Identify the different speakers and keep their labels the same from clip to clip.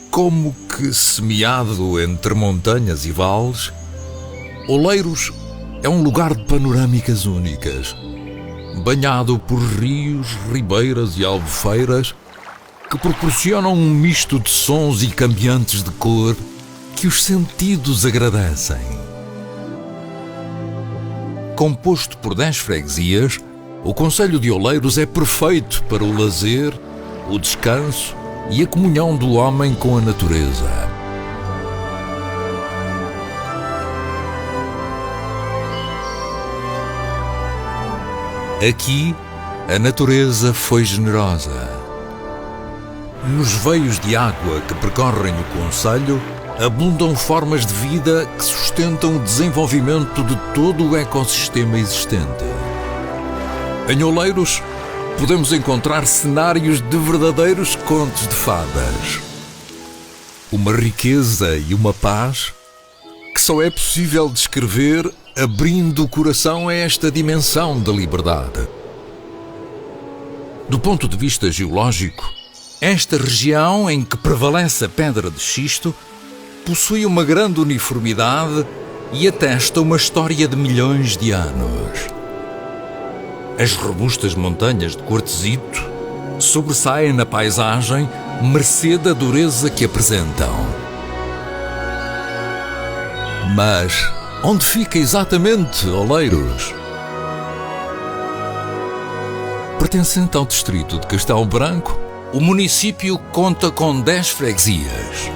Speaker 1: Como que semeado entre montanhas e vales, Oleiros é um lugar de panorâmicas únicas, banhado por rios, ribeiras e albufeiras que proporcionam um misto de sons e cambiantes de cor que os sentidos agradecem. Composto por 10 freguesias, o concelho de Oleiros é perfeito para o lazer, o descanso e a comunhão do homem com a natureza. Aqui, a natureza foi generosa. Nos veios de água que percorrem o concelho, abundam formas de vida que sustentam o desenvolvimento de todo o ecossistema existente. Em Oleiros, podemos encontrar cenários de verdadeiros contos de fadas. Uma riqueza e uma paz que só é possível descrever abrindo o coração a esta dimensão da liberdade. Do ponto de vista geológico, esta região em que prevalece a pedra de xisto possui uma grande uniformidade e atesta uma história de milhões de anos. As robustas montanhas de quartzito sobressaem na paisagem mercê da dureza que apresentam. Mas onde fica exatamente Oleiros? Pertencente ao distrito de Castelo Branco, o município conta com 10 freguesias.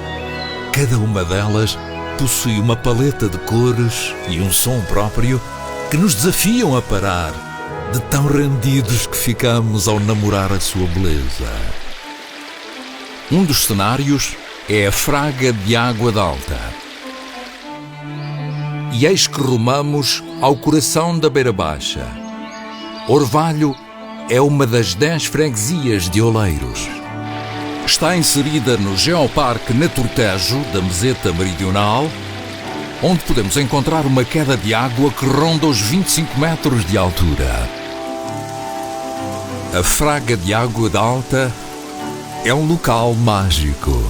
Speaker 1: Cada uma delas possui uma paleta de cores e um som próprio que nos desafiam a parar, de tão rendidos que ficamos ao namorar a sua beleza. Um dos cenários é a Fraga de Água d'Alta. E eis que rumamos ao coração da Beira Baixa. Orvalho é uma das 10 freguesias de Oleiros. Está inserida no Geoparque Naturtejo da Meseta Meridional, onde podemos encontrar uma queda de água que ronda os 25 metros de altura. A Fraga de Água d'Alta é um local mágico.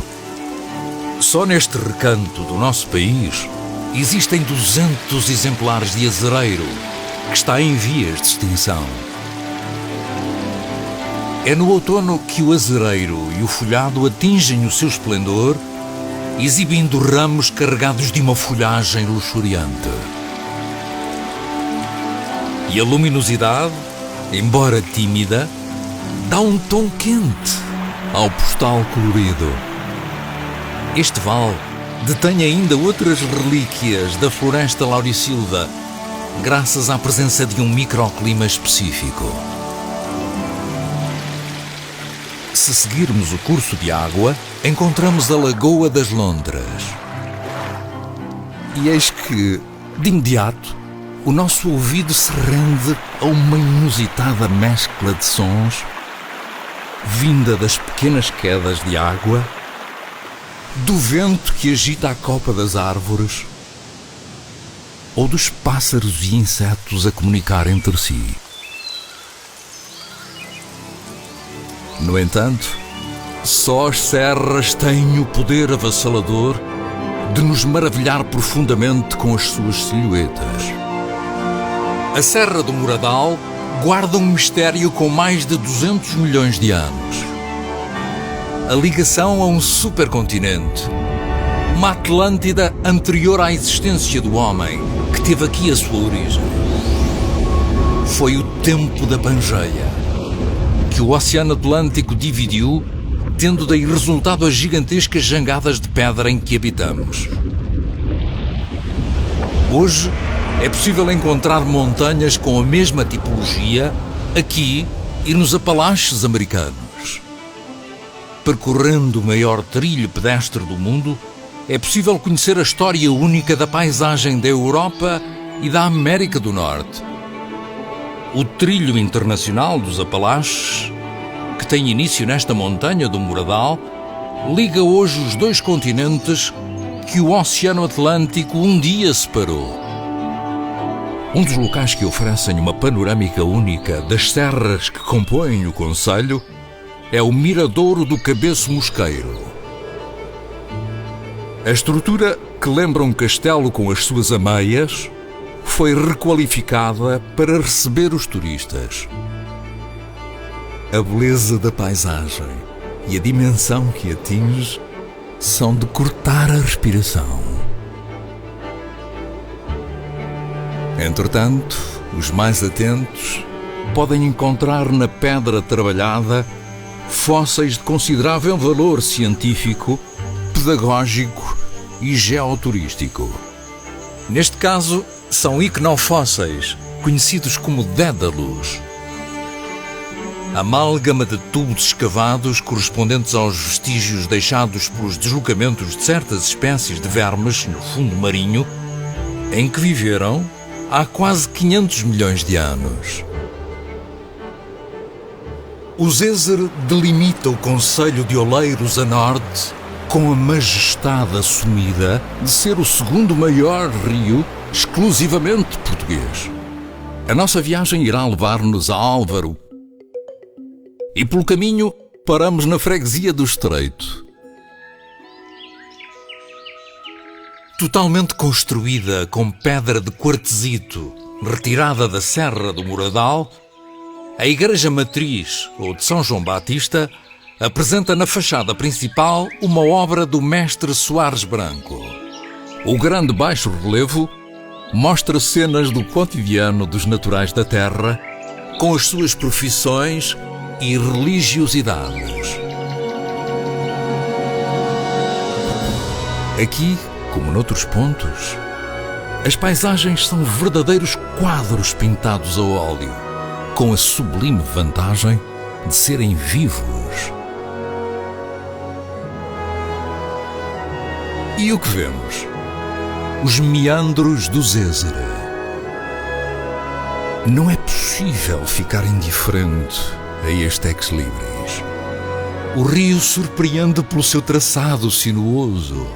Speaker 1: Só neste recanto do nosso país existem 200 exemplares de azereiro, que está em vias de extinção. É no outono que o azereiro e o folhado atingem o seu esplendor, exibindo ramos carregados de uma folhagem luxuriante. E a luminosidade, embora tímida, dá um tom quente ao postal colorido. Este vale detém ainda outras relíquias da floresta lauricilva, graças à presença de um microclima específico. Se seguirmos o curso de água, encontramos a Lagoa das Lontras. E eis que, de imediato, o nosso ouvido se rende a uma inusitada mescla de sons, vinda das pequenas quedas de água, do vento que agita a copa das árvores, ou dos pássaros e insetos a comunicar entre si. No entanto, só as serras têm o poder avassalador de nos maravilhar profundamente com as suas silhuetas. A Serra do Moradal guarda um mistério com mais de 200 milhões de anos. A ligação a um supercontinente, uma Atlântida anterior à existência do homem, que teve aqui a sua origem. Foi o tempo da Pangeia, que o Oceano Atlântico dividiu, tendo daí resultado as gigantescas jangadas de pedra em que habitamos. Hoje é possível encontrar montanhas com a mesma tipologia aqui e nos Apalaches americanos. Percorrendo o maior trilho pedestre do mundo, é possível conhecer a história única da paisagem da Europa e da América do Norte. O trilho internacional dos Apalaches, que tem início nesta montanha do Moradal, liga hoje os dois continentes que o Oceano Atlântico um dia separou. Um dos locais que oferecem uma panorâmica única das serras que compõem o concelho é o Miradouro do Cabeço Mosqueiro. A estrutura, que lembra um castelo com as suas ameias, foi requalificada para receber os turistas. A beleza da paisagem e a dimensão que atinge são de cortar a respiração. Entretanto, os mais atentos podem encontrar na pedra trabalhada fósseis de considerável valor científico, pedagógico e geoturístico. Neste caso, são icnofósseis, conhecidos como dédalos. Amálgama de tubos escavados correspondentes aos vestígios deixados pelos deslocamentos de certas espécies de vermes no fundo marinho, em que viveram há quase 500 milhões de anos. O Zézer delimita o concelho de Oleiros a norte com a majestade assumida de ser o segundo maior rio exclusivamente português. A nossa viagem irá levar-nos a Álvaro e, pelo caminho, paramos na freguesia do Estreito. Totalmente construída com pedra de quartzito, retirada da Serra do Moradal, a Igreja Matriz, ou de São João Batista, apresenta na fachada principal uma obra do mestre Soares Branco. O grande baixo relevo mostra cenas do cotidiano dos naturais da terra, com as suas profissões e religiosidades. Aqui, como noutros pontos, as paisagens são verdadeiros quadros pintados a óleo, com a sublime vantagem de serem vivos. E o que vemos? Os meandros do Zézer. Não é possível ficar indiferente a este ex-libris. O rio surpreende pelo seu traçado sinuoso,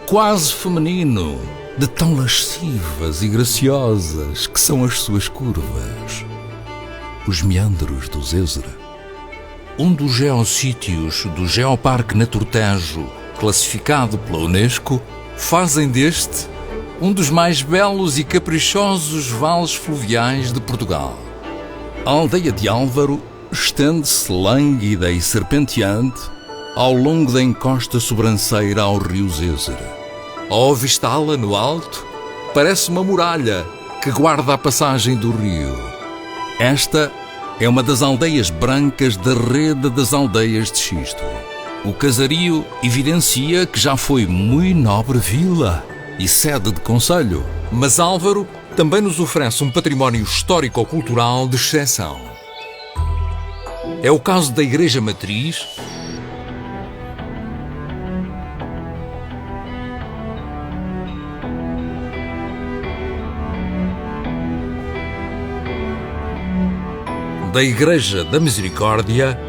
Speaker 1: quase feminino, de tão lascivas e graciosas que são as suas curvas. Os meandros do Zézer, um dos geossítios do Geoparque Naturtejo, classificado pela Unesco, fazem deste um dos mais belos e caprichosos vales fluviais de Portugal. A aldeia de Álvaro estende-se lânguida e serpenteante ao longo da encosta sobranceira ao rio Zézer. Ao avistá-la no alto, parece uma muralha que guarda a passagem do rio. Esta é uma das aldeias brancas da rede das aldeias de xisto. O casario evidencia que já foi muito nobre vila e sede de concelho, mas Álvaro também nos oferece um património histórico-cultural de exceção. É o caso da Igreja Matriz, da Igreja da Misericórdia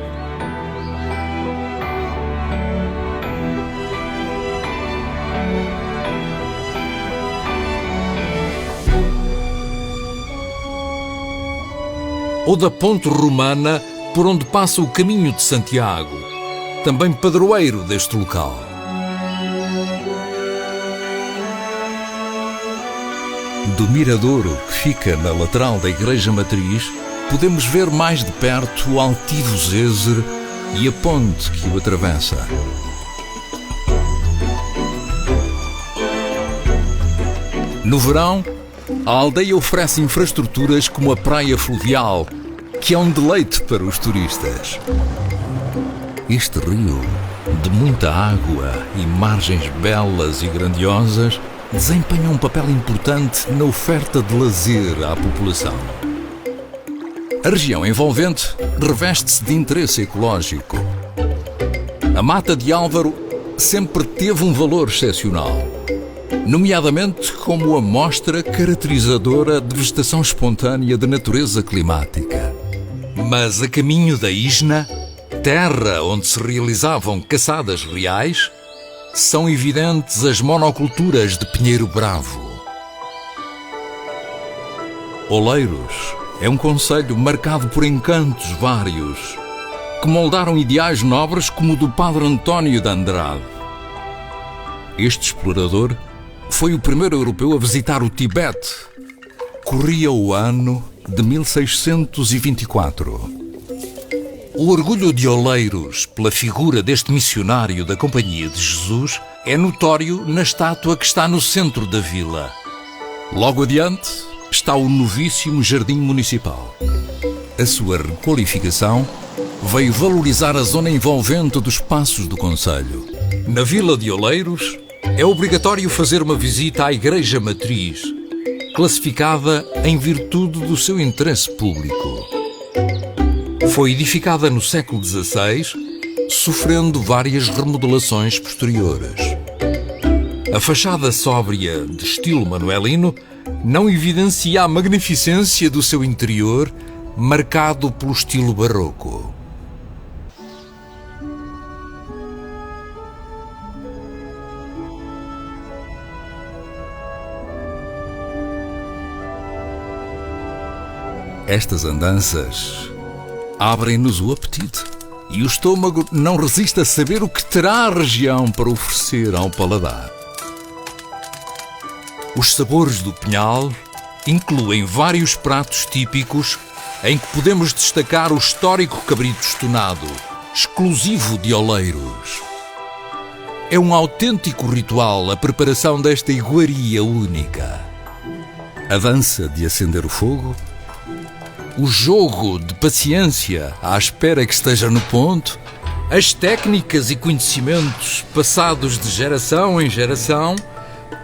Speaker 1: ou da ponte romana por onde passa o caminho de Santiago, também padroeiro deste local. Do miradouro que fica na lateral da Igreja Matriz, podemos ver mais de perto o altivo Zézer e a ponte que o atravessa. No verão, a aldeia oferece infraestruturas como a praia fluvial, que é um deleite para os turistas. Este rio, de muita água e margens belas e grandiosas, desempenha um papel importante na oferta de lazer à população. A região envolvente reveste-se de interesse ecológico. A Mata de Álvaro sempre teve um valor excepcional, nomeadamente como amostra caracterizadora de vegetação espontânea de natureza climática. Mas a caminho da Isna, terra onde se realizavam caçadas reais, são evidentes as monoculturas de pinheiro bravo. Oleiros é um concelho marcado por encantos vários, que moldaram ideais nobres como o do Padre António de Andrade. Este explorador foi o primeiro europeu a visitar o Tibete. Corria o ano de 1624. O orgulho de Oleiros pela figura deste missionário da Companhia de Jesus é notório na estátua que está no centro da vila. Logo adiante está o novíssimo Jardim Municipal. A sua requalificação veio valorizar a zona envolvente dos passos do concelho. Na vila de Oleiros é obrigatório fazer uma visita à Igreja Matriz, classificada em virtude do seu interesse público. Foi edificada no século XVI, sofrendo várias remodelações posteriores. A fachada sóbria de estilo manuelino não evidencia a magnificência do seu interior, marcado pelo estilo barroco. Estas andanças abrem-nos o apetite e o estômago não resiste a saber o que terá a região para oferecer ao paladar. Os sabores do Pinhal incluem vários pratos típicos em que podemos destacar o histórico cabrito estonado, exclusivo de Oleiros. É um autêntico ritual a preparação desta iguaria única. A dança de acender o fogo, o jogo de paciência à espera que esteja no ponto, as técnicas e conhecimentos passados de geração em geração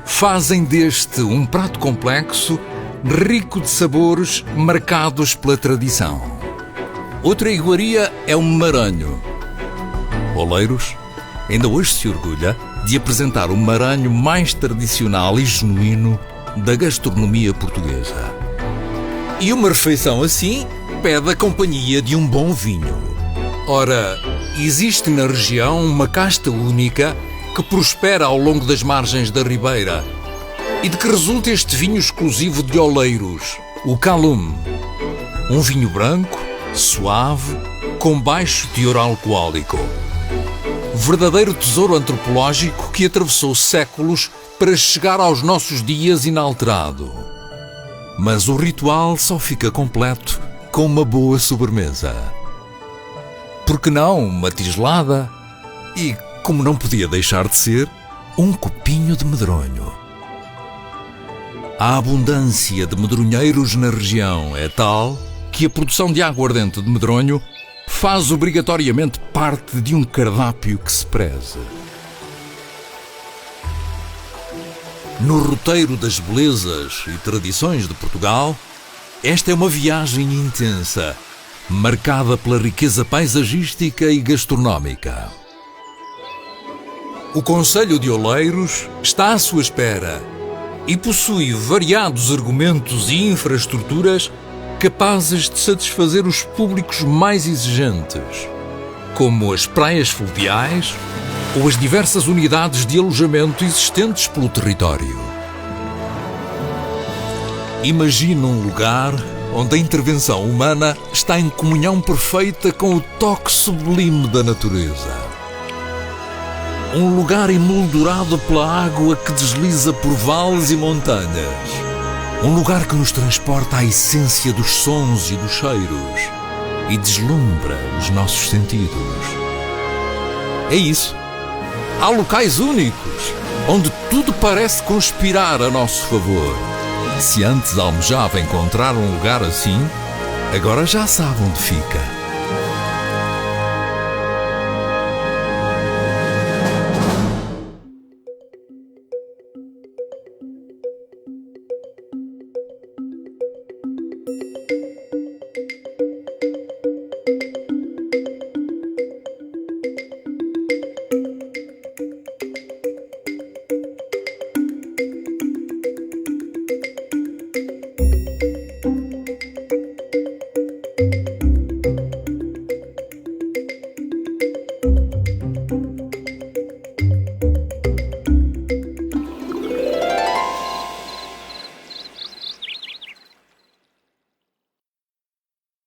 Speaker 1: fazem deste um prato complexo, rico de sabores marcados pela tradição. Outra iguaria é o maranho. Oleiros ainda hoje se orgulha de apresentar o maranho mais tradicional e genuíno da gastronomia portuguesa. E uma refeição assim pede a companhia de um bom vinho. Ora, existe na região uma casta única que prospera ao longo das margens da ribeira e de que resulta este vinho exclusivo de Oleiros, o Calum. Um vinho branco, suave, com baixo teor alcoólico. Verdadeiro tesouro antropológico que atravessou séculos para chegar aos nossos dias inalterado. Mas o ritual só fica completo com uma boa sobremesa. Por que não uma tigelada? E, como não podia deixar de ser, um copinho de medronho. A abundância de medronheiros na região é tal que a produção de aguardente de medronho faz obrigatoriamente parte de um cardápio que se preze. No roteiro das belezas e tradições de Portugal, esta é uma viagem intensa, marcada pela riqueza paisagística e gastronómica. O concelho de Oleiros está à sua espera e possui variados argumentos e infraestruturas capazes de satisfazer os públicos mais exigentes, como as praias fluviais ou as diversas unidades de alojamento existentes pelo território. Imagina um lugar onde a intervenção humana está em comunhão perfeita com o toque sublime da natureza. Um lugar emoldurado pela água que desliza por vales e montanhas. Um lugar que nos transporta à essência dos sons e dos cheiros e deslumbra os nossos sentidos. É isso. Há locais únicos, onde tudo parece conspirar a nosso favor. Se antes almejava encontrar um lugar assim, agora já sabe onde fica.